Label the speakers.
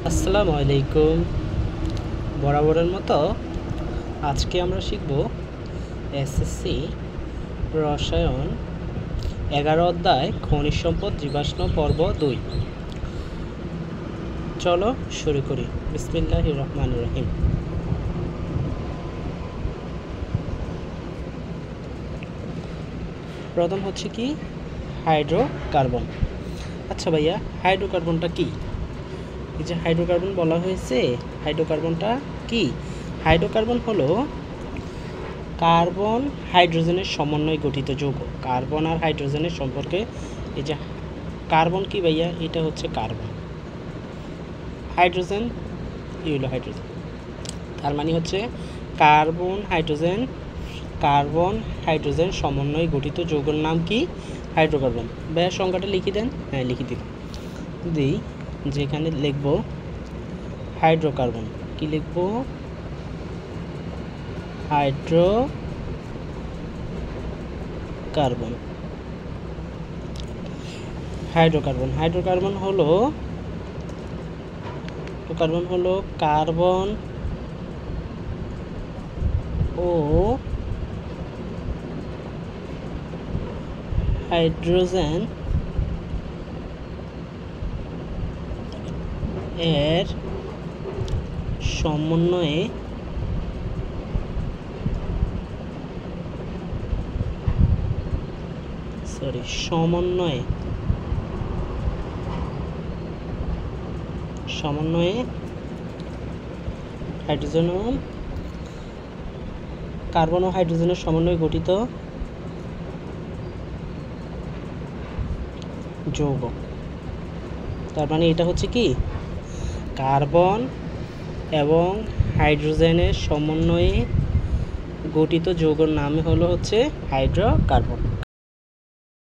Speaker 1: আসসালামু আলাইকুম। বরাবরের মতো আজকে আমরা শিখব এসএসসি রসায়ন 11 অধ্যায় খনিজ সম্পদ জীবাশ্ম পর্ব 2। চলো শুরু করি। বিসমিল্লাহির রহমানির রহিম। প্রথম হচ্ছে কি হাইড্রোকার্বন। আচ্ছা ভাইয়া, হাইড্রোকার্বনটা কি? এই যে হাইড্রোকার্বন বলা হয়েছে, হাইড্রোকার্বনটা কি? হাইড্রোকার্বন হলো কার্বন হাইড্রোজেনের সমন্বয়ে গঠিত যৌগ। কার্বন আর হাইড্রোজেনের সম্পর্কে এই যে কার্বন কি ভাইয়া? এটা হচ্ছে কার্বন, হাইড্রোজেন হলো হাইড্রোজেন। তার মানে হচ্ছে কার্বন হাইড্রোজেন সমন্বয়ে গঠিত যৌগের নাম কি? হাইড্রোকার্বন। ভাইয়া সংখ্যাটা লিখে দেন। হ্যাঁ, লিখে দিন। দিই যেখানে লিখব হাইড্রোকার্বন, কি লিখব? হাইড্রোকার্বন। হাইড্রোকার্বন হলো কার্বন ও হাইড্রোজেন এর সমন্বয়ে হাইড্রোজেন ও কার্বন ও হাইড্রোজেনের সমন্বয়ে গঠিত যৌগ। তার মানে এটা হচ্ছে কি? কার্বন এবং হাইড্রোজেনের সমন্বয়ে গঠিত যৌগের নাম হচ্ছে হাইড্রোকার্বন।